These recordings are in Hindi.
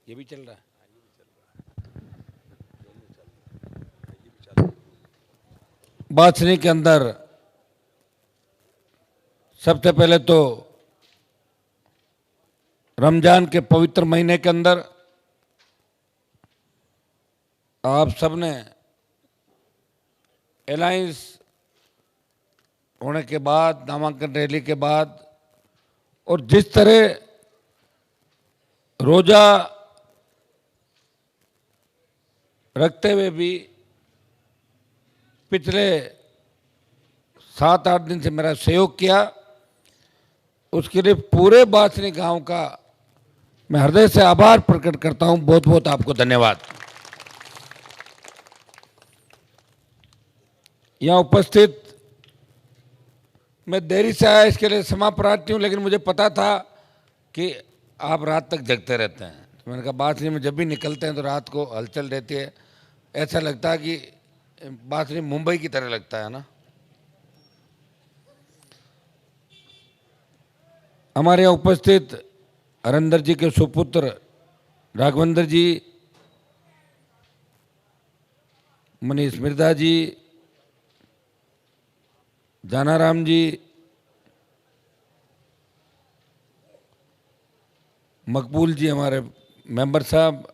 ये भी चल रहा है। बासनी के अंदर सबसे पहले तो रमजान के पवित्र महीने के अंदर आप सबने अलायंस होने के बाद, नामांकन रैली के बाद और जिस तरह रोजा रखते हुए भी पिछले 7-8 दिन से मेरा सहयोग किया, उसके लिए पूरे बासनी गांव का मैं हृदय से आभार प्रकट करता हूं। बहुत बहुत आपको धन्यवाद। यहां उपस्थित मैं देरी से आया, इसके लिए क्षमा प्रार्थी हूं, लेकिन मुझे पता था कि आप रात तक जगते रहते हैं। तो मैंने कहा बासनी में जब भी निकलते हैं तो रात को हलचल रहती है, ऐसा लगता है कि बासनी मुंबई की तरह लगता है ना। हमारे यहाँ उपस्थित हरिंदर जी के सुपुत्र राघवेंद्र जी, मनीष मिर्धा जी, जानाराम जी, मकबूल जी हमारे मेंबर साहब,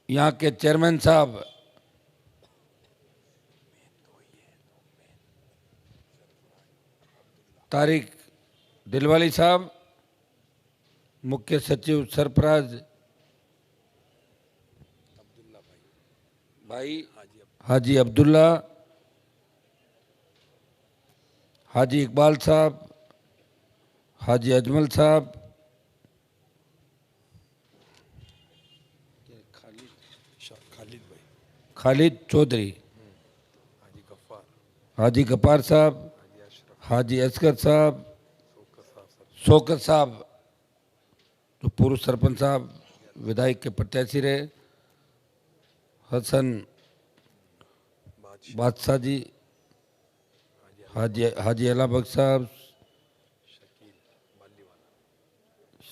यहाँ के चेयरमैन साहब तारिक दिलवाली साहब, मुख्य सचिव सरफराज भाई, हाजी अब्दुल्ला, हाजी इकबाल साहब, हाजी अजमल साहब, खालिद चौधरी, हाजी गफ्फार साहब, हाजी असगर साहब, शौकत साहब जो पूर्व सरपंच साहब विधायक के प्रत्याशी रहे, हसन बादशाह जी, हाजी अला बख्श साहब,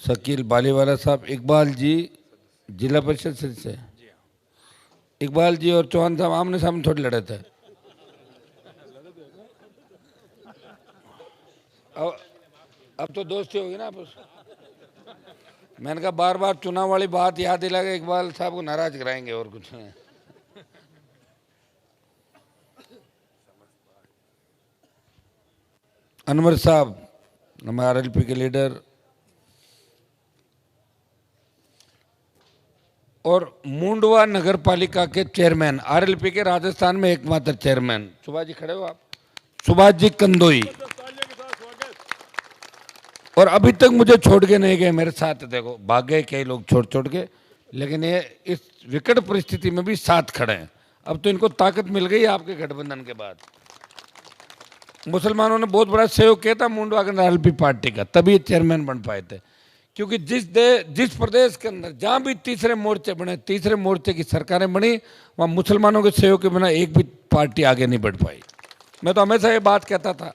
शकील बालीवाला साहब, इकबाल जी जिला परिषद सदस्य से, इकबाल जी और चौहान साहब आमने सामने थोड़े लड़े थे। अब तो दोस्ती होगी ना आपस। मैंने कहा बार बार चुनाव वाली बात याद दिला के इकबाल साहब को नाराज कराएंगे और कुछ नहीं। अनवर साहब हमारे आरएलपी के लीडर और मुंडवा नगर पालिका के चेयरमैन, आरएलपी के राजस्थान में एकमात्र चेयरमैन, सुभाष जी खड़े हो आप, सुभाष जी कंदोई, और अभी तक मुझे छोड़ के नहीं गए, मेरे साथ देखो भाग गए कई लोग छोड़ के, लेकिन ये इस विकट परिस्थिति में भी साथ खड़े हैं। अब तो इनको ताकत मिल गई आपके गठबंधन के बाद। मुसलमानों ने बहुत बड़ा सहयोग किया था मुंडवा आरएलपी पार्टी का, तभी चेयरमैन बन पाए थे। क्योंकि जिस प्रदेश के अंदर जहां भी तीसरे मोर्चे बने, तीसरे मोर्चे की सरकारें बनी, वहां मुसलमानों के सहयोग के बिना एक भी पार्टी आगे नहीं बढ़ पाई। मैं तो हमेशा ये बात कहता था,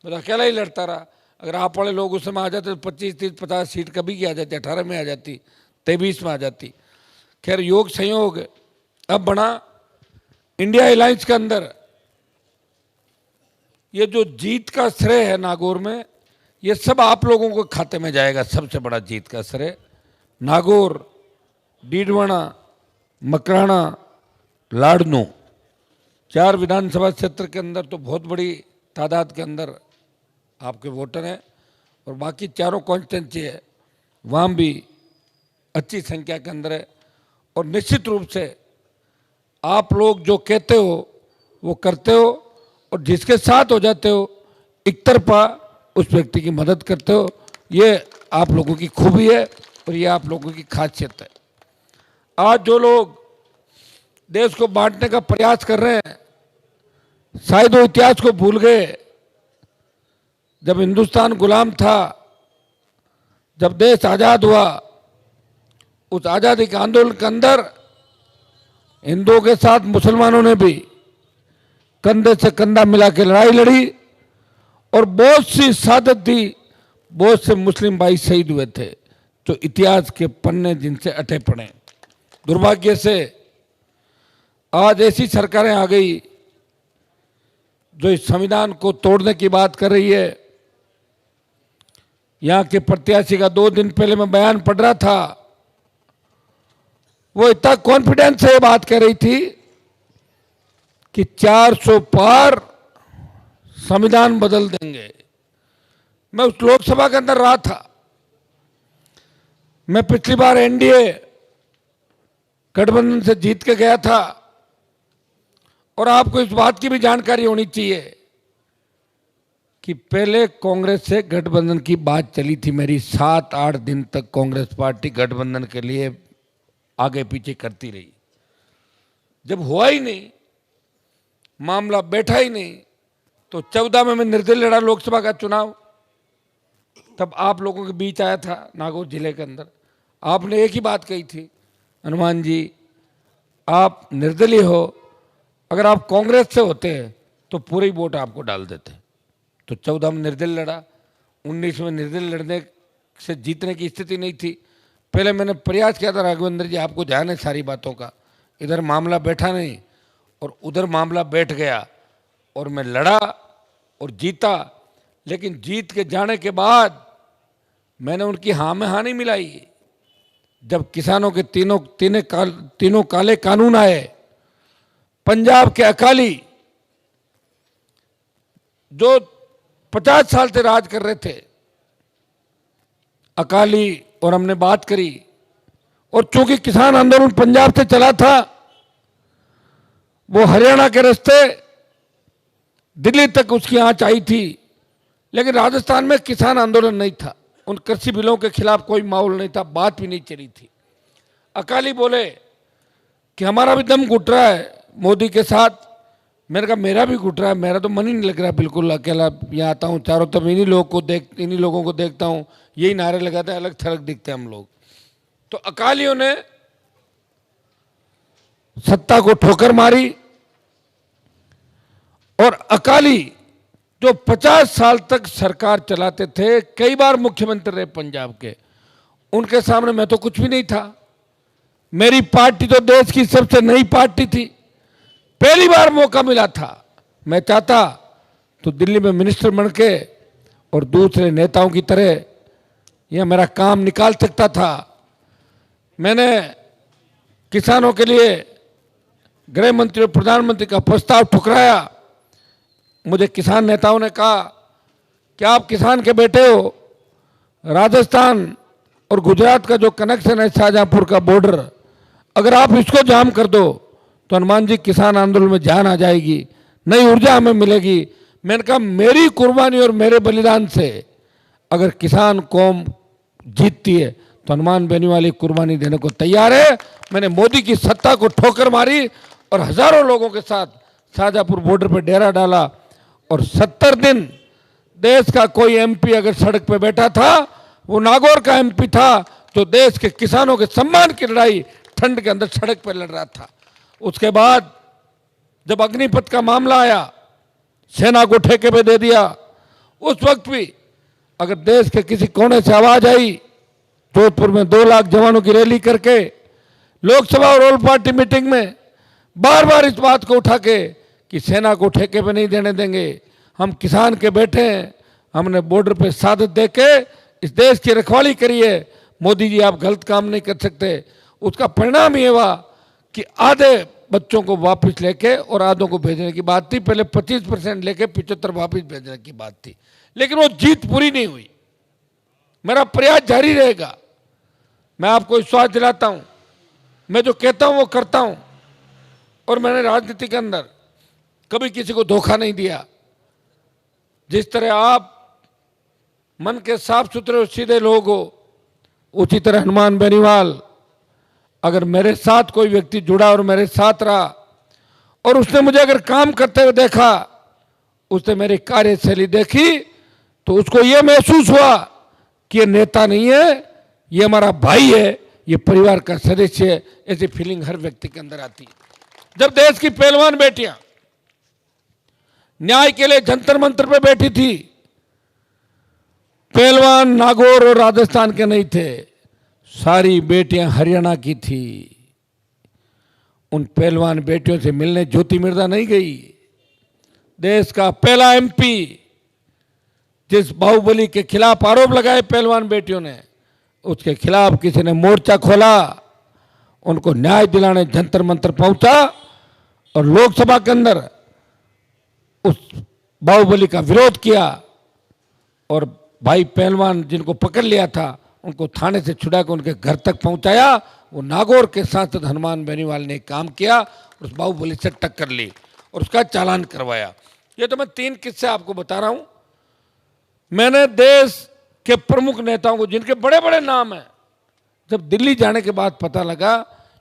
मैं तो अकेला ही लड़ता रहा। अगर आप वाले लोग उस समय आ जाते तो 25, 30, 50 सीट कभी की आ जाती, 18 में आ जाती, 23 में आ जाती। खैर योग संयोग अब बना इंडिया अलायंस के अंदर। ये जो जीत का श्रेय है नागौर में, ये सब आप लोगों को खाते में जाएगा। सबसे बड़ा जीत का श्रेय नागौर, डीडवाना, मकराना, लाडनू 4 विधानसभा क्षेत्र के अंदर तो बहुत बड़ी तादाद के अंदर आपके वोटर हैं, और बाकी चारों कॉन्स्टिट्यूंसी है वहाँ भी अच्छी संख्या के अंदर है। और निश्चित रूप से आप लोग जो कहते हो वो करते हो, और जिसके साथ हो जाते हो एक तरफा उस व्यक्ति की मदद करते हो। ये आप लोगों की खूबी है और ये आप लोगों की खासियत है। आज जो लोग देश को बांटने का प्रयास कर रहे हैं, शायद वो इतिहास को भूल गए। जब हिंदुस्तान गुलाम था, जब देश आजाद हुआ, उस आजादी के आंदोलन के अंदर हिंदुओं के साथ मुसलमानों ने भी कंधे से कंधा मिला के लड़ाई लड़ी और बहुत सी शहादत दी, बहुत से मुस्लिम भाई शहीद हुए थे, तो इतिहास के पन्ने जिनसे अटे पड़े। दुर्भाग्य से आज ऐसी सरकारें आ गई जो इस संविधान को तोड़ने की बात कर रही है। यहां के प्रत्याशी का 2 दिन पहले मैं बयान पढ़ रहा था, वो इतना कॉन्फिडेंस से बात कह रही थी कि 400 पार संविधान बदल देंगे। मैं उस लोकसभा के अंदर रहा था। मैं पिछली बार एनडीए गठबंधन से जीत के गया था और आपको इस बात की भी जानकारी होनी चाहिए कि पहले कांग्रेस से गठबंधन की बात चली थी मेरी। 7-8 दिन तक कांग्रेस पार्टी गठबंधन के लिए आगे पीछे करती रही। जब हुआ ही नहीं, मामला बैठा ही नहीं, तो 14 में मैं निर्दलीय लड़ा लोकसभा का चुनाव। तब आप लोगों के बीच आया था नागौर जिले के अंदर। आपने एक ही बात कही थी, हनुमान जी आप निर्दलीय हो, अगर आप कांग्रेस से होते तो पूरी वोट आपको डाल देते। तो 14 में निर्दलीय लड़ा, 19 में निर्दलीय लड़ने से जीतने की स्थिति नहीं थी। पहले मैंने प्रयास किया था, राघवेंद्र जी आपको ध्यान है सारी बातों का, इधर मामला बैठा नहीं और उधर मामला बैठ गया और मैं लड़ा और जीता। लेकिन जीत के जाने के बाद मैंने उनकी हाँ में हाँ नहीं मिलाई। जब किसानों के तीनों काले कानून आए, पंजाब के अकाली जो 50 साल से राज कर रहे थे, अकाली, और हमने बात करी, और चूंकि किसान आंदोलन पंजाब से चला था, वो हरियाणा के रास्ते दिल्ली तक उसकी आंच आई थी, लेकिन राजस्थान में किसान आंदोलन नहीं था। उन कृषि बिलों के खिलाफ कोई माहौल नहीं था, बात भी नहीं चली थी। अकाली बोले कि हमारा भी दम घुट रहा है मोदी के साथ। मैंने कहा मेरा भी घुट रहा है, मेरा तो मन ही नहीं लग रहा, बिल्कुल अकेला यहाँ आता हूँ, चारों तरफ इन्हीं लोगों को देखता हूँ, यही नारे लगाते हैं, अलग थलग दिखते हैं हम लोग। तो अकालियों ने सत्ता को ठोकर मारी और अकाली जो 50 साल तक सरकार चलाते थे, कई बार मुख्यमंत्री रहे पंजाब के, उनके सामने मैं तो कुछ भी नहीं था। मेरी पार्टी तो देश की सबसे नई पार्टी थी, पहली बार मौका मिला था। मैं चाहता तो दिल्ली में मिनिस्टर बन के और दूसरे नेताओं की तरह यह मेरा काम निकाल सकता था। मैंने किसानों के लिए गृह मंत्री और प्रधानमंत्री का प्रस्ताव ठुकराया। मुझे किसान नेताओं ने कहा कि आप किसान के बेटे हो, राजस्थान और गुजरात का जो कनेक्शन है शाहजहांपुर का बॉर्डर, अगर आप इसको जाम कर दो तो हनुमान जी किसान आंदोलन में जान आ जाएगी, नई ऊर्जा हमें मिलेगी। मैंने कहा मेरी कुर्बानी और मेरे बलिदान से अगर किसान कौम जीतती है तो हनुमान बेनीवाल कुर्बानी देने को तैयार है। मैंने मोदी की सत्ता को ठोकर मारी और हजारों लोगों के साथ शाहजहांपुर बॉर्डर पर डेरा डाला और 70 दिन देश का कोई एमपी अगर सड़क पे बैठा था, वो नागौर का एमपी था जो देश के किसानों के सम्मान की लड़ाई ठंड के अंदर सड़क पर लड़ रहा था। उसके बाद जब अग्निपथ का मामला आया, सेना को ठेके पे दे दिया। उस वक्त भी अगर देश के किसी कोने से आवाज आई, जोधपुर में 2 लाख जवानों की रैली करके, लोकसभा और ऑल पार्टी मीटिंग में बार बार इस बात को उठा के कि सेना को ठेके पे नहीं देने देंगे, हम किसान के बेटे हैं, हमने बॉर्डर पे शहादत दे के इस देश की रखवाली करी है, मोदी जी आप गलत काम नहीं कर सकते। उसका परिणाम ये हुआ कि आधे बच्चों को वापस लेके और आधों को भेजने की बात थी। पहले 25% लेके 75 वापस भेजने की बात थी, लेकिन वो जीत पूरी नहीं हुई। मेरा प्रयास जारी रहेगा। मैं आपको विश्वास दिलाता हूं, मैं जो कहता हूं वो करता हूं, और मैंने राजनीति के अंदर कभी किसी को धोखा नहीं दिया। जिस तरह आप मन के साफ सुथरे और सीधे लोग हो, उसी तरह हनुमान बेनीवाल, अगर मेरे साथ कोई व्यक्ति जुड़ा और मेरे साथ रहा और उसने मुझे अगर काम करते हुए देखा, उसने मेरी कार्यशैली देखी, तो उसको यह महसूस हुआ कि ये नेता नहीं है, ये हमारा भाई है, ये परिवार का सदस्य है। ऐसी फीलिंग हर व्यक्ति के अंदर आती है। जब देश की पहलवान बेटियां न्याय के लिए जंतर मंतर पे बैठी थी। पहलवान नागौर और राजस्थान के नहीं थे, सारी बेटियां हरियाणा की थी। उन पहलवान बेटियों से मिलने ज्योति मिर्धा नहीं गई। देश का पहला एमपी जिस बाहुबली के खिलाफ आरोप लगाए पहलवान बेटियों ने, उसके खिलाफ किसी ने मोर्चा खोला, उनको न्याय दिलाने जंतर मंतर पहुंचा और लोकसभा के अंदर उस बाहुबली का विरोध किया। और भाई पहलवान जिनको पकड़ लिया था उनको थाने से छुड़ा कर उनके घर तक पहुंचाया। वो नागौर के सांसद हनुमान बेनीवाल ने काम किया, उस बाहुबली से टक्कर ली और उसका चालान करवाया। ये तो मैं 3 किस्से आपको बता रहा हूं। मैंने देश के प्रमुख नेताओं को, जिनके बड़े बड़े नाम हैं, जब दिल्ली जाने के बाद पता लगा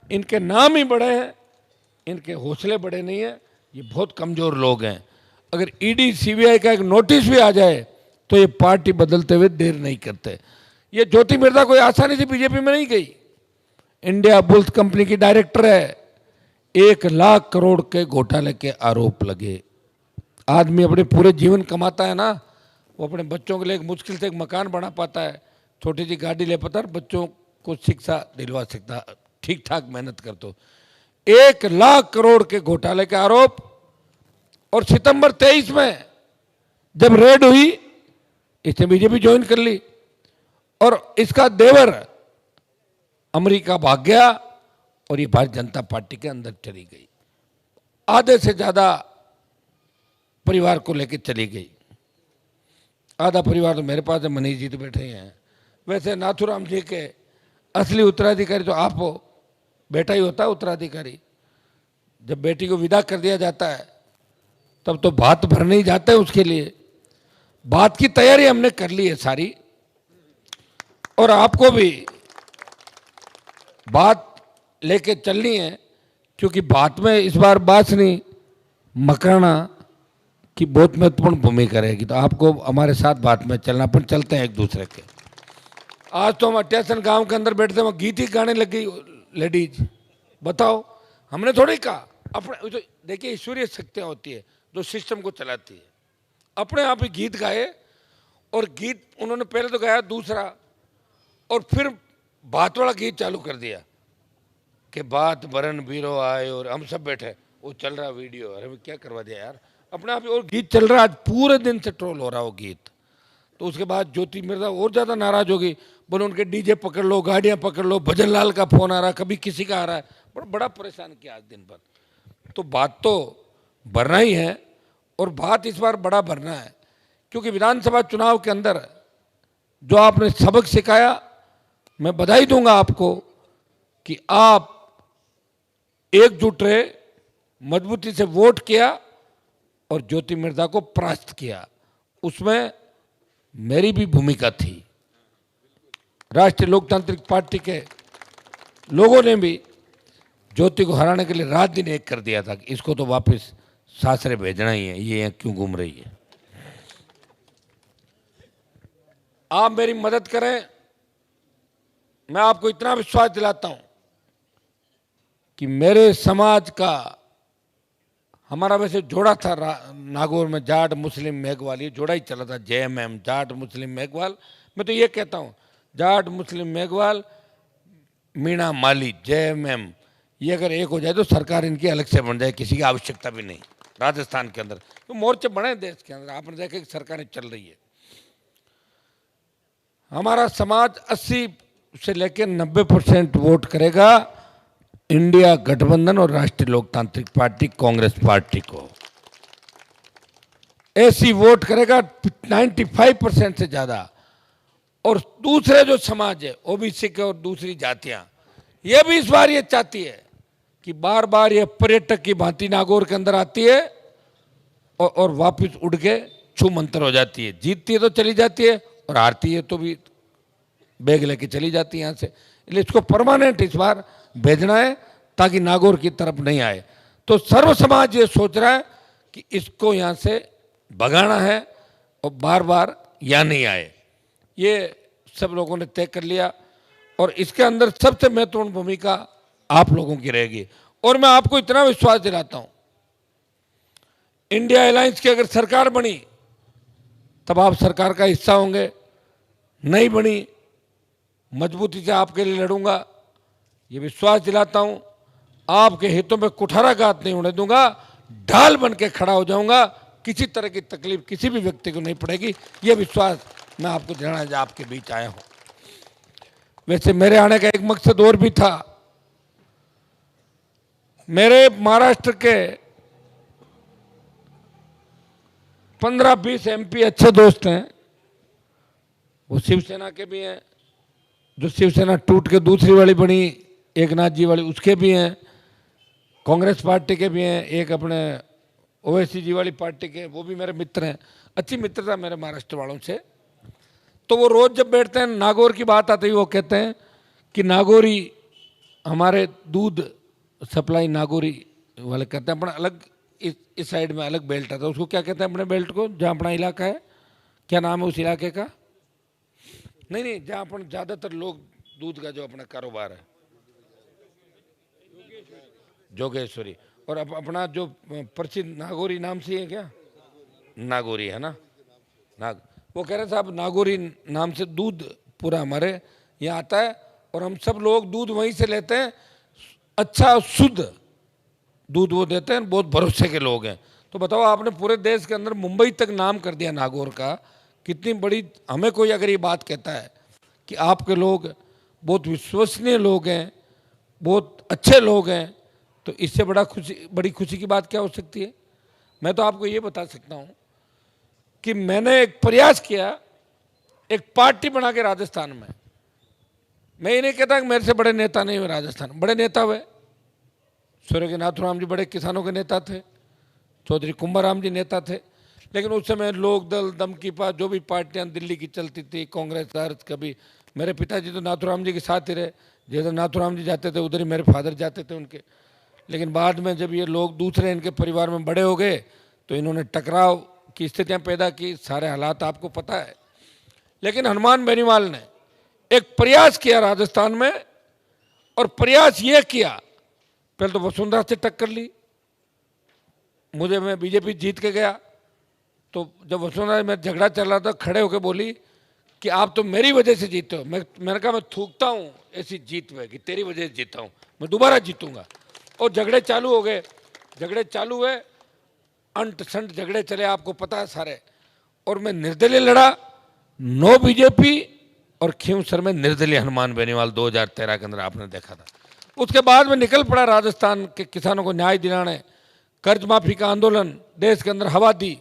इनके नाम ही बड़े हैं, इनके हौसले बड़े नहीं हैं, ये बहुत कमजोर लोग हैं। अगर ईडी सीबीआई का एक नोटिस भी आ जाए तो ये पार्टी बदलते हुए देर नहीं करते। ये ज्योति मिर्धा कोई आसानी से बीजेपी में नहीं गई। इंडिया बुल्स कंपनी की डायरेक्टर है, 1 लाख करोड़ के घोटाले के आरोप लगे। आदमी अपने पूरे जीवन कमाता है ना, वो अपने बच्चों के लिए एक मुश्किल से एक मकान बना पाता है, छोटी सी गाड़ी ले पाता है, बच्चों को शिक्षा दिलवा सकता, ठीक ठाक मेहनत कर तो। 1 लाख करोड़ के घोटाले के आरोप। और सितंबर 23 में जब रेड हुई, इसने बीजेपी ज्वाइन कर ली और इसका देवर अमेरिका भाग गया और ये भारतीय जनता पार्टी के अंदर चली गई। आधे से ज्यादा परिवार को लेकर चली गई। आधा परिवार तो मेरे पास है, मनीष जी तो बैठे हैं। वैसे नाथुराम जी के असली उत्तराधिकारी तो आप हो, बेटा ही होता है उत्तराधिकारी। जब बेटी को विदा कर दिया जाता है तब तो भात भरने ही जाते हैं उसके लिए। बात की तैयारी हमने कर ली है सारी, और आपको भी बात लेके चलनी है, क्योंकि बात में इस बार बासनी मकराना की बहुत महत्वपूर्ण भूमिका रहेगी। तो आपको हमारे साथ बात में चलना, पर चलते हैं एक दूसरे के। आज तो हम अट्यासन गांव के अंदर बैठते हैं, गीत ही गाने लग गई लेडीज। बताओ, हमने थोड़ी कहा। अपने तो देखिए, ईश्वरीय शक्तियाँ होती है जो सिस्टम को चलाती है। अपने आप ही गीत गाए, और गीत उन्होंने पहले तो गाया दूसरा, और फिर बात वाला गीत चालू कर दिया कि बात बरन बीरो आए, और हम सब बैठे, वो चल रहा वीडियो। अरे क्या करवा दिया यार, अपने आप ही और गीत चल रहा है। आज पूरे दिन से ट्रोल हो रहा वो गीत। तो उसके बाद ज्योति मिर्धा और ज़्यादा नाराज होगी, बोले उनके डीजे पकड़ लो, गाड़ियाँ पकड़ लो, भजन लाल का फोन आ रहा, कभी किसी का आ रहा है। बड़ा परेशान किया आज दिन भर। तो बात तो भरना ही है, और बात इस बार बड़ा भरना है, क्योंकि विधानसभा चुनाव के अंदर जो आपने सबक सिखाया, मैं बधाई दूंगा आपको कि आप एकजुट रहे, मजबूती से वोट किया और ज्योति मिर्धा को परास्त किया। उसमें मेरी भी भूमिका थी। राष्ट्रीय लोकतांत्रिक पार्टी के लोगों ने भी ज्योति को हराने के लिए रात दिन एक कर दिया था कि इसको तो वापस सासरे भेजना ही है, ये क्यों घूम रही है। आप मेरी मदद करें। मैं आपको इतना विश्वास दिलाता हूं कि मेरे समाज का, हमारा वैसे जोड़ा था नागौर में, जाट मुस्लिम मेघवाल, ये जोड़ा ही चला था, JMM, जाट मुस्लिम मेघवाल। मैं तो ये कहता हूँ, जाट मुस्लिम मेघवाल मीणा माली JMM, ये अगर एक हो जाए तो सरकार इनकी अलग से बन जाए, किसी की आवश्यकता भी नहीं। राजस्थान के अंदर तो मोर्चे बने देश के अंदर, आपने देखा कि सरकारें चल रही है। हमारा समाज 80 से लेकर 90% वोट करेगा इंडिया गठबंधन और राष्ट्रीय लोकतांत्रिक पार्टी कांग्रेस पार्टी को। ऐसी वोट करेगा 95% से ज्यादा। और दूसरे जो समाज है, ओबीसी के और दूसरी जातियां, ये भी इस बार ये चाहती है कि बार बार ये पर्यटक की भांति नागौर के अंदर आती है और वापस उड़ के छू मंतर हो जाती है। जीतती है तो चली जाती है, और हारती है तो भी बैग लेके चली जाती है यहाँ से। इसलिए इसको परमानेंट इस बार भेजना है ताकि नागौर की तरफ नहीं आए। तो सर्व समाज ये सोच रहा है कि इसको यहाँ से भगाना है और बार बार यहाँ नहीं आए। ये सब लोगों ने तय कर लिया, और इसके अंदर सबसे महत्वपूर्ण भूमिका आप लोगों की रहेगी। और मैं आपको इतना विश्वास दिलाता हूं, इंडिया अलायंस की अगर सरकार बनी तब आप सरकार का हिस्सा होंगे, नहीं बनी मजबूती से आपके लिए लड़ूंगा, ये विश्वास दिलाता हूं। आपके हितों में कुठाराघात नहीं होने दूंगा, ढाल बन के खड़ा हो जाऊंगा, किसी तरह की तकलीफ किसी भी व्यक्ति को नहीं पड़ेगी, यह विश्वास मैं आपको दिलाना आपके बीच आया हूं। वैसे मेरे आने का एक मकसद और भी था। मेरे महाराष्ट्र के 15-20 एमपी अच्छे दोस्त हैं, वो शिवसेना के भी हैं, जो शिवसेना टूट के दूसरी वाली बनी एकनाथ जी वाली उसके भी हैं, कांग्रेस पार्टी के भी हैं, एक अपने ओवैसी जी वाली पार्टी के, वो भी मेरे मित्र हैं, अच्छी मित्रता मेरे महाराष्ट्र वालों से। तो वो रोज जब बैठते हैं नागौर की बात आती है, वो कहते हैं कि नागौरी हमारे दूध सप्लाई नागौरी वाले कहते हैं, अपना अलग इस साइड में अलग बेल्ट आता है, उसको क्या कहते हैं अपने बेल्ट को, जहाँ अपना इलाका है, क्या नाम है उस इलाके का? नहीं, जहाँ अपन ज़्यादातर लोग दूध का जो अपना कारोबार है, जोगेश्वरी, और अपना जो प्रसिद्ध नागौरी नाम से है क्या, नागौरी है ना, वो कह रहे साहब नागौरी नाम से दूध पूरा हमारे यहाँ आता है, और हम सब लोग दूध वहीं से लेते हैं, अच्छा शुद्ध दूध वो देते हैं, बहुत भरोसे के लोग हैं। तो बताओ आपने पूरे देश के अंदर मुंबई तक नाम कर दिया नागौर का, कितनी बड़ी, हमें कोई अगर ये बात कहता है कि आपके लोग बहुत विश्वसनीय लोग हैं, बहुत अच्छे लोग हैं, तो इससे बड़ी खुशी की बात क्या हो सकती है। मैं तो आपको ये बता सकता हूँ कि मैंने एक प्रयास किया, एक पार्टी बना के राजस्थान में। मैं ये नहीं कहता कि मेरे से बड़े नेता नहीं हुए राजस्थान, बड़े नेता हुए, स्वर्गीय के नाथुराम जी बड़े किसानों के नेता थे, चौधरी कुंभाराम जी नेता थे, लेकिन उस समय लोक दल, दमकी पार्टी, जो भी पार्टियां दिल्ली की चलती थी, कांग्रेस अर्थ, कभी मेरे पिताजी तो नाथुराम जी के साथ ही रहे, जिधर नाथुराम जी जाते थे उधर ही मेरे फादर जाते थे उनके। लेकिन बाद में जब ये लोग दूसरे इनके परिवार में बड़े हो गए तो इन्होंने टकराव की स्थितियां पैदा की, सारे हालात आपको पता है। लेकिन हनुमान बेनीवाल ने एक प्रयास किया राजस्थान में, और प्रयास ये किया, पहले तो वसुंधरा से टक्कर ली, मैं बीजेपी जीत के गया, तो जब वसुंधरा में झगड़ा चल रहा था, खड़े होकर बोली कि आप तो मेरी वजह से जीते हो। मैंने कहा मैं थूकता हूँ ऐसी जीत में कि तेरी वजह से जीता हूँ, मैं दोबारा जीतूंगा। और झगड़े चालू हो गए, झगड़े चालू हुए, अंट संट झगड़े चले, आपको पता है सारे, और मैं निर्दलीय लड़ा, नो बीजेपी, और खींवसर में निर्दलीय हनुमान बेनीवाल 2013 के अंदर आपने देखा था। उसके बाद में निकल पड़ा राजस्थान के किसानों को न्याय दिलाने, कर्ज माफी का आंदोलन देश के अंदर हवा दी,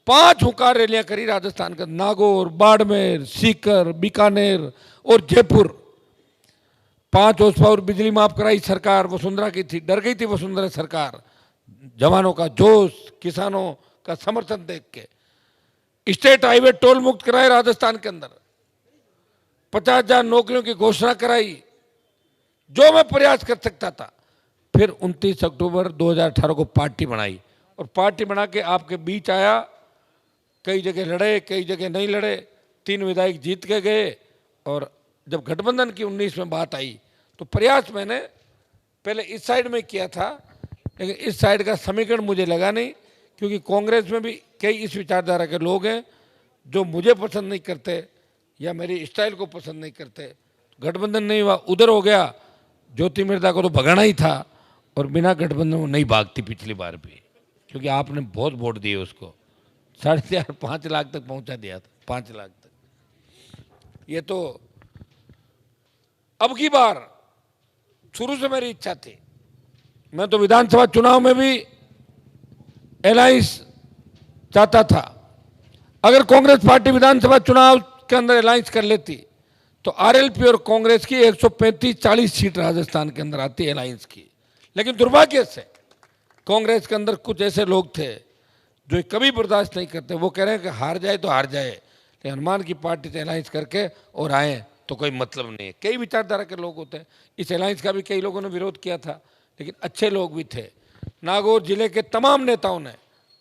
5 हुंकार रैलियां करी राजस्थान के, नागौर, बाड़मेर, सीकर, बीकानेर और जयपुर। 5 horsepower बिजली माफ कराई सरकार, वसुंधरा की थी, डर गई थी वसुंधरा सरकार, जवानों का जोश, किसानों का समर्थन देख के। स्टेट हाईवे टोल मुक्त कराए राजस्थान के अंदर, 50,000 नौकरियों की घोषणा कराई, जो मैं प्रयास कर सकता था। फिर 29 अक्टूबर 2018 को पार्टी बनाई, और पार्टी बना के आपके बीच आया, कई जगह लड़े, कई जगह नहीं लड़े, 3 विधायक जीत के गए, और जब गठबंधन की 19 में बात आई तो प्रयास मैंने पहले इस साइड में किया था, लेकिन इस साइड का समीकरण मुझे लगा नहीं, क्योंकि कांग्रेस में भी कई इस विचारधारा के लोग हैं जो मुझे पसंद नहीं करते या मेरी स्टाइल को पसंद नहीं करते। गठबंधन नहीं हुआ, उधर हो गया, ज्योति मिर्धा को तो भगाना ही था, और बिना गठबंधन वो नहीं भागती पिछली बार भी, क्योंकि आपने बहुत वोट दिए उसको, 4.5-5 लाख तक पहुंचा दिया था, 5 लाख तक। ये तो अब की बार, शुरू से मेरी इच्छा थी, मैं तो विधानसभा चुनाव में भी अलायंस चाहता था। अगर कांग्रेस पार्टी विधानसभा चुनाव के अंदर अलायंस कर लेती तो आरएलपी और कांग्रेस की 135-40 सीट राजस्थान के अंदर आती अलायंस की। लेकिन दुर्भाग्य से कांग्रेस के अंदर कुछ ऐसे लोग थे जो कभी बर्दाश्त नहीं करते, वो कह रहे हैं कि हार जाए तो हार जाए, लेकिन हनुमान की पार्टी से अलायंस करके और आए तो कोई मतलब नहीं है। कई विचारधारा के लोग होते हैं, इस अलायंस का भी कई लोगों ने विरोध किया था, लेकिन अच्छे लोग भी थे। नागौर जिले के तमाम नेताओं ने,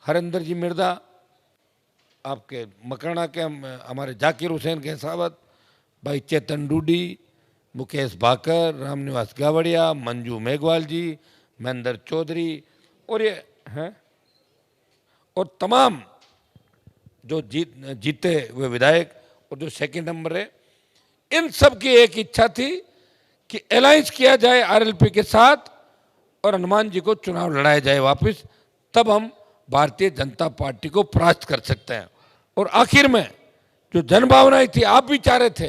हरिंदर जी मिर्धा, आपके मकराना के हमारे जाकिर हुसैन गहसावत, भाई चेतन डूडी, मुकेश भाकर, रामनिवास गावड़िया, मंजू मेघवाल जी, महेंद्र चौधरी, और ये हैं, और तमाम जो जीते हुए विधायक और जो सेकंड नंबर है, इन सब की एक इच्छा थी कि अलायंस किया जाए आरएलपी के साथ और हनुमान जी को चुनाव लड़ाया जाए वापस, तब हम भारतीय जनता पार्टी को परास्त कर सकते हैं। और आखिर में जो जनभावनाएं थी, आप भी चाह रहे थे,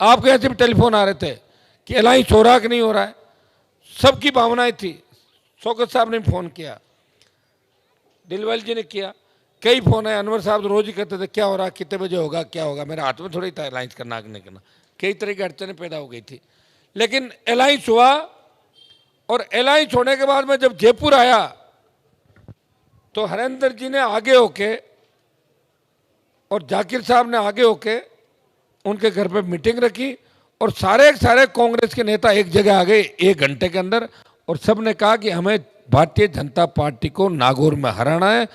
आपके यहाँ से भी टेलीफोन आ रहे थे कि अलायंस हो रहा कि नहीं हो रहा है, सबकी भावनाएं थी। शौकत साहब ने फोन किया, दिलवाल जी ने किया, कई फोन है, अनवर साहब तो रोज ही कहते थे क्या हो रहा, कितने बजे होगा, क्या होगा। मेरे हाथ में थोड़ी था अलायंस करना कि नहीं करना, कई तरह की अड़चनें पैदा हो गई थी, लेकिन अलायंस हुआ। और अलायंस होने के बाद में जब जयपुर आया तो हरेंद्र जी ने आगे होके और जाकिर साहब ने आगे होके उनके घर पे मीटिंग रखी और सारे कांग्रेस के नेता एक जगह आ गए 1 घंटे के अंदर, और सब ने कहा कि हमें भारतीय जनता पार्टी को नागौर में हराना है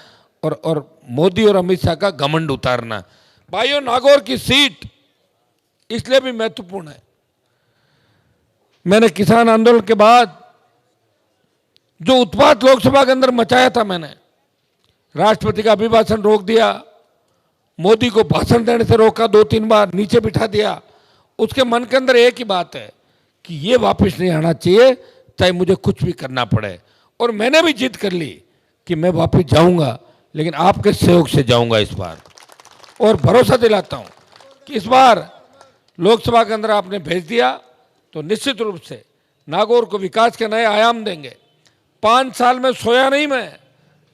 और मोदी और अमित शाह का घमंड उतारना है। भाइयों, नागौर की सीट इसलिए भी महत्वपूर्ण है, मैंने किसान आंदोलन के बाद जो उत्पात लोकसभा के अंदर मचाया था, मैंने राष्ट्रपति का अभिभाषण रोक दिया, मोदी को भाषण देने से रोका, 2-3 बार नीचे बिठा दिया। उसके मन के अंदर एक ही बात है कि ये वापस नहीं आना चाहिए, चाहे मुझे कुछ भी करना पड़े। और मैंने भी जिद कर ली कि मैं वापस जाऊंगा, लेकिन आपके सहयोग से जाऊंगा इस बार। और भरोसा दिलाता हूं कि इस बार लोकसभा के अंदर आपने भेज दिया तो निश्चित रूप से नागौर को विकास के नए आयाम देंगे। 5 साल में सोया नहीं मैं,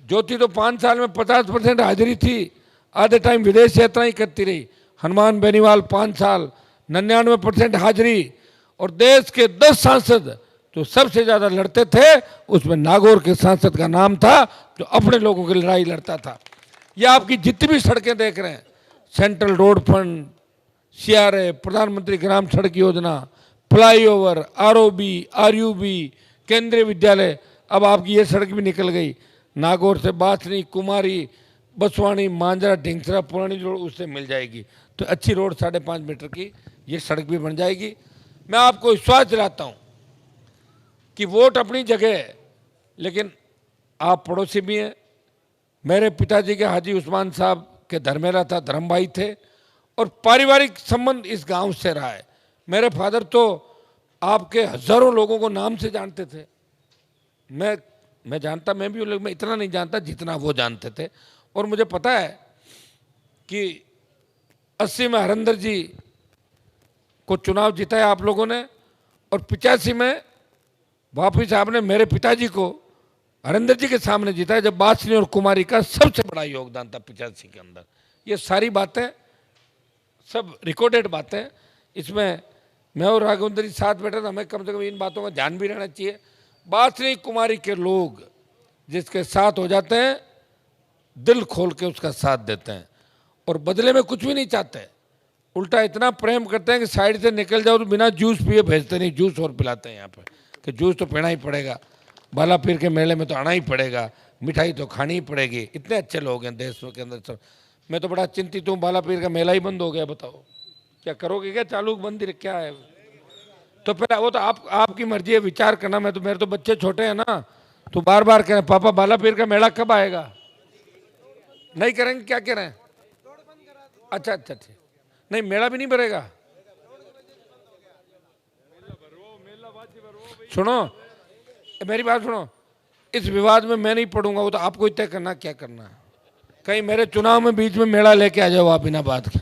ज्योति तो 5 साल में 50% हाजिरी थी, आधे टाइम विदेश यात्रा ही करती रही। हनुमान बेनीवाल 5 साल 99% हाजिरी, और देश के 10 सांसद जो सबसे ज्यादा लड़ते थे उसमें नागौर के सांसद का नाम था, जो अपने लोगों की लड़ाई लड़ता था। यह आपकी जितनी भी सड़कें देख रहे हैं, सेंट्रल रोड फंड, सीआरए, प्रधानमंत्री ग्राम सड़क योजना, फ्लाईओवर, आरओबी, आरयूबी, केंद्रीय विद्यालय, अब आपकी ये सड़क भी निकल गई नागौर से बाथनी, कुमारी, बसवानी, मांजरा, ढिंगसरा, पुरानी रोड उससे मिल जाएगी। तो अच्छी रोड 5.5 मीटर की ये सड़क भी बन जाएगी। मैं आपको विश्वास दिलाता हूँ कि वोट अपनी जगह है, लेकिन आप पड़ोसी भी हैं। मेरे पिताजी के हाजी उस्मान साहब के धर्मेरा था, धर्म भाई थे, और पारिवारिक संबंध इस गांव से रहा है। मेरे फादर तो आपके हजारों लोगों को नाम से जानते थे। मैं जानता, मैं भी मैं इतना नहीं जानता जितना वो जानते थे। और मुझे पता है कि 80 में हरिंदर जी को चुनाव जिताया आप लोगों ने, और 85 में वापिस आपने मेरे पिताजी को हरिंदर जी के सामने जिताया, जब बासनी और कुमारी का सबसे बड़ा योगदान था 85 के अंदर। ये सारी बातें सब रिकॉर्डेड बातें, इसमें मैं और राघवेंद्र जी साथ बैठे तो हमें कम से कम इन बातों का ध्यान भी रहना चाहिए। बासनी कुमारी के लोग जिसके साथ हो जाते हैं, दिल खोल के उसका साथ देते हैं और बदले में कुछ भी नहीं चाहते, उल्टा इतना प्रेम करते हैं कि साइड से निकल जाओ तो बिना जूस पिए भेजते नहीं, जूस और पिलाते हैं यहाँ पे कि जूस तो पीना ही पड़ेगा, बालापीर के मेले में तो आना ही पड़ेगा, मिठाई तो खानी ही पड़ेगी। इतने अच्छे लोग हैं देश के अंदर सब। मैं तो बड़ा चिंतित हूँ, बालापीर का मेला ही बंद हो गया, बताओ क्या करोगे, क्या चालू बंद क्या है? तो फिर वो तो आपकी मर्जी है, विचार करना। मैं तो, मेरे तो बच्चे छोटे हैं ना, तो बार बार कह रहे हैं पापा बालापीर का मेला कब आएगा? नहीं करेंगे, क्या कह रहे हैं? अच्छा अच्छा ठीक, नहीं मेला भी नहीं भरेगा। सुनो मेरी बात सुनो, इस विवाद में मैं नहीं पढ़ूंगा, वो तो आपको ही तय करना क्या करना है। कहीं मेरे चुनाव में बीच में मेला लेके आ जाओ आप बिना बात के।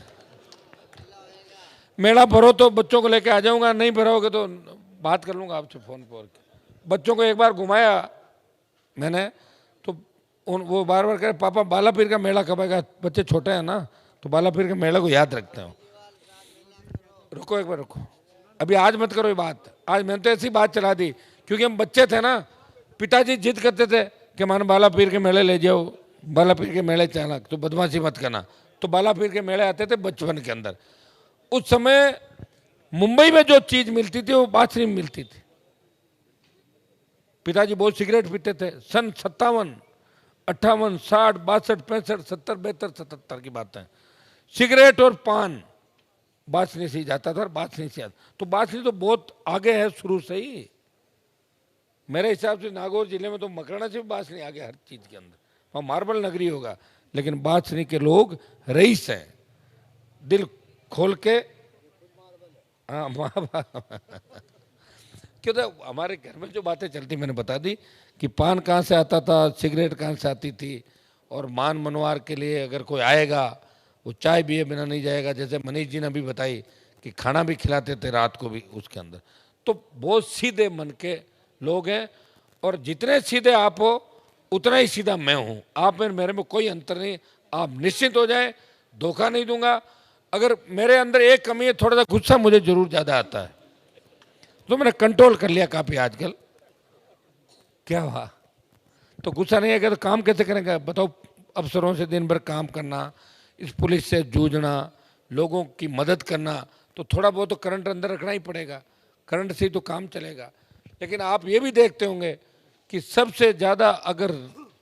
मेला भरो तो बच्चों को लेके आ जाऊंगा, नहीं भरोगे तो बात कर लूंगा आपसे फोन पर। बच्चों को एक बार घुमाया मैंने तो वो बार बार कह रहे पापा बालापीर का मेला कब आएगा। बच्चे छोटे हैं ना, तो बालापीर के मेले को याद रखते हो। रुको एक बार रुको, अभी आज मत करो ये बात। आज मैंने तो ऐसी बात चला दी क्योंकि हम बच्चे थे ना, पिताजी जिद करते थे कि मान बालापीर के मेले ले जाओ, बालापीर के मेले चला, तो बदमाशी मत करना। तो बालापीर के मेले आते थे बचपन के अंदर। उस समय मुंबई में जो चीज मिलती थी वो बासनी में मिलती थी। पिताजी बहुत सिगरेट पीते थे। सन 57, 58, 60, 62, 65, 70, 72, 77 की बात है। सिगरेट और पान बासनी से ही जाता था और बासनी से आता। तो बासनी तो बहुत आगे है शुरू से ही। मेरे हिसाब से नागौर जिले में तो मकराना से भी बासनी आगे हर चीज के अंदर। वहाँ मार्बल नगरी होगा, लेकिन बादशाही के लोग रईस हैं, दिल खोल के। हाँ क्यों तो हमारे घर में जो बातें चलती मैंने बता दी कि पान कहाँ से आता था, सिगरेट कहाँ से आती थी, और मान मनवार के लिए अगर कोई आएगा वो चाय पिए बिना नहीं जाएगा। जैसे मनीष जी ने भी बताई कि खाना भी खिलाते थे रात को भी उसके अंदर। तो बहुत सीधे मन के लोग हैं, और जितने सीधे आप हो उतना ही सीधा मैं हूँ। आप में मेरे में कोई अंतर नहीं, आप निश्चिंत हो जाएं, धोखा नहीं दूंगा। अगर मेरे अंदर एक कमी है, थोड़ा सा गुस्सा मुझे जरूर ज़्यादा आता है, तो मैंने कंट्रोल कर लिया काफ़ी आजकल। क्या हुआ? तो गुस्सा नहीं आएगा तो काम कैसे करेंगे बताओ? अफसरों से दिन भर काम करना, इस पुलिस से जूझना, लोगों की मदद करना, तो थोड़ा बहुत तो करंट अंदर रखना ही पड़ेगा, करंट से ही तो काम चलेगा। लेकिन आप ये भी देखते होंगे कि सबसे ज़्यादा अगर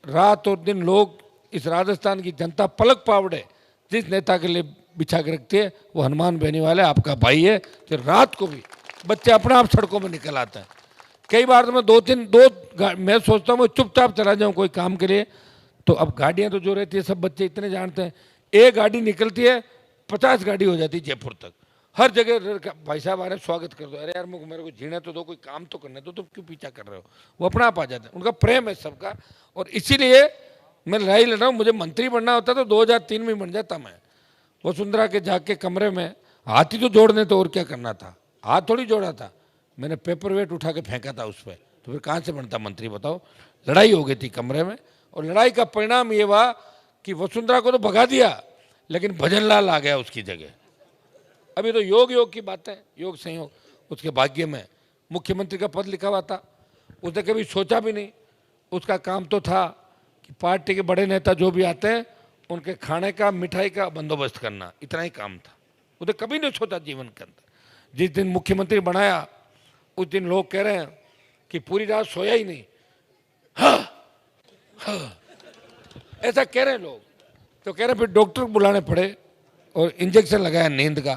रात और दिन लोग इस राजस्थान की जनता पलक पावड़े जिस नेता के लिए बिछा के रखती है, वो हनुमान बेनीवाल है, आपका भाई है। तो रात को भी बच्चे अपने आप सड़कों में निकल आते हैं। कई बार तो मैं मैं सोचता हूँ मैं चुपचाप चला जाऊँ कोई काम के लिए, तो अब गाड़ियाँ तो जो रहती है सब बच्चे इतने जानते हैं, एक गाड़ी निकलती है 50 गाड़ी हो जाती है जयपुर तक, हर जगह भाई साहब आ रहे स्वागत कर दो। अरे यार मेरे को जीने तो दो, कोई काम तो करने दो, तो क्यों पीछा कर रहे हो? वो अपना आप आ जाते हैं, उनका प्रेम है सबका। और इसीलिए मैं लड़ाई लड़ रहा हूँ। मुझे मंत्री बनना होता तो 2003 में बन जाता मैं। वसुंधरा के जाके कमरे में हाथ ही तो जोड़ने, तो और क्या करना था? हाथ थोड़ी जोड़ा था, मैंने पेपर वेट उठा के फेंका था उस पर, तो फिर कहाँ से बनता मंत्री बताओ? लड़ाई हो गई थी कमरे में, और लड़ाई का परिणाम ये हुआ कि वसुंधरा को तो भगा दिया, लेकिन भजनलाल आ गया उसकी जगह। अभी तो योग की बात है, योग संयोग उसके भाग्य में मुख्यमंत्री का पद लिखा हुआ था। उसने कभी सोचा भी नहीं, उसका काम तो था कि पार्टी के बड़े नेता जो भी आते हैं उनके खाने का मिठाई का बंदोबस्त करना, इतना ही काम था। उसने कभी नहीं सोचा जीवन के अंदर। जिस दिन मुख्यमंत्री बनाया उस दिन लोग कह रहे हैं कि पूरी रात सोया ही नहीं, हाँ, हाँ, ऐसा कह रहे हैं लोग। तो कह रहे हैं फिर डॉक्टर बुलाने पड़े और इंजेक्शन लगाया नींद का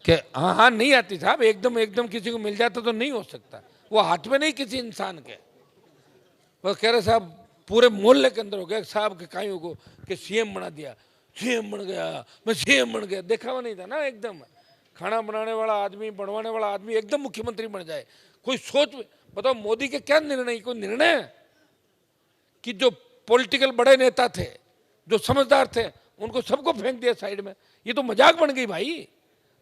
कि हाँ हाँ नहीं आती साहब, एकदम एकदम किसी को मिल जाता तो नहीं हो सकता, वो हाथ में नहीं किसी इंसान के। वो कह रहे साहब पूरे मोहल्ले के अंदर हो गया साहब के कायों को कि सीएम बना दिया, सीएम बन गया, मैं सीएम बन गया। देखा हुआ नहीं था ना, एकदम खाना बनाने वाला आदमी, बनवाने वाला आदमी एकदम मुख्यमंत्री बन जाए। कोई सोच बताओ मोदी के क्या निर्णय? कोई निर्णय कि जो पॉलिटिकल बड़े नेता थे, जो समझदार थे, उनको सबको फेंक दिया साइड में। ये तो मजाक बन गई भाई।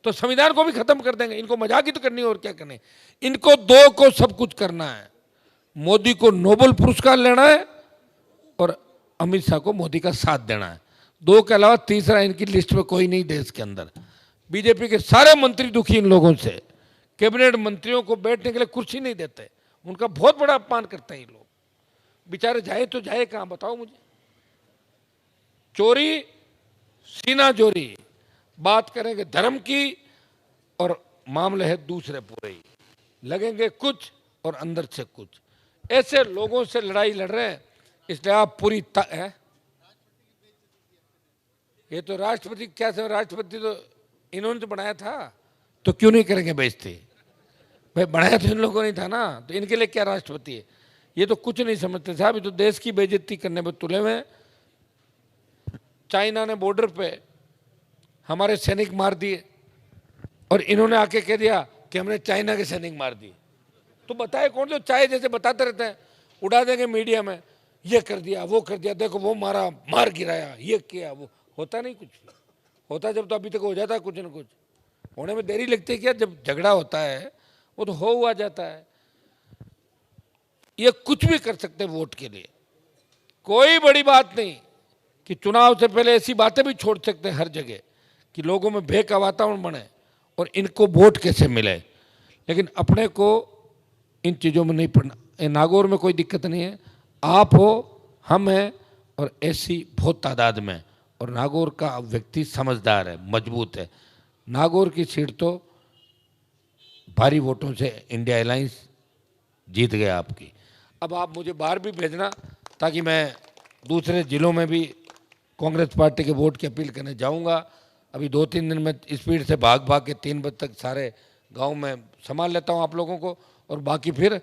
तो संविधान को भी खत्म कर देंगे, इनको मजाक ही तो करनी है और क्या करने। इनको दो को सब कुछ करना है, मोदी को नोबेल पुरस्कार लेना है और अमित शाह को मोदी का साथ देना है। दो के अलावा तीसरा इनकी लिस्ट में कोई नहीं देश के अंदर। बीजेपी के सारे मंत्री दुखी इन लोगों से, कैबिनेट मंत्रियों को बैठने के लिए कुर्सी नहीं देते, उनका बहुत बड़ा अपमान करते हैं ये लोग। बेचारे जाए तो जाए कहां बताओ मुझे? चोरी सीना चोरी, बात करेंगे धर्म की और मामले है दूसरे पूरे ही, लगेंगे कुछ और अंदर से कुछ। ऐसे लोगों से लड़ाई लड़ रहे हैं, इसलिए आप पूरी है। ये तो राष्ट्रपति क्या से, राष्ट्रपति तो इन्होंने तो बनाया था, तो क्यों नहीं करेंगे बेइज्जती? भाई बनाया तो इन लोगों ने था ना, तो इनके लिए क्या राष्ट्रपति है? ये तो कुछ नहीं समझते साहब, ये तो देश की बेइज्जती करने पर तुले हुए हैं। चाइना ने बॉर्डर पे हमारे सैनिक मार दिए और इन्होंने आके कह दिया कि हमने चाइना के सैनिक मार दिए। तो बताए कौन? जो चाहे जैसे बताते रहते हैं, उड़ा देंगे मीडिया में, ये कर दिया वो कर दिया, देखो वो मारा, मार गिराया, ये किया वो। होता नहीं कुछ, होता जब तो अभी तक हो जाता है कुछ न कुछ। होने में देरी लगती है क्या? जब झगड़ा होता है वो तो हो हुआ जाता है। ये कुछ भी कर सकते हैं वोट के लिए, कोई बड़ी बात नहीं कि चुनाव से पहले ऐसी बातें भी छोड़ सकते हैं हर जगह कि लोगों में भय का वातावरण बने और इनको वोट कैसे मिले। लेकिन अपने को इन चीज़ों में नहीं पड़ना। नागौर में कोई दिक्कत नहीं है, आप हो, हम हैं, और ऐसी बहुत तादाद में। और नागौर का व्यक्ति समझदार है, मजबूत है। नागौर की सीट तो भारी वोटों से इंडिया अलायंस जीत गया आपकी। अब आप मुझे बाहर भी भेजना ताकि मैं दूसरे ज़िलों में भी कांग्रेस पार्टी के वोट की अपील करने जाऊंगा। अभी 2-3 दिन में स्पीड से भाग भाग के 3 बजे तक सारे गांव में संभाल लेता हूं आप लोगों को, और बाकी फिर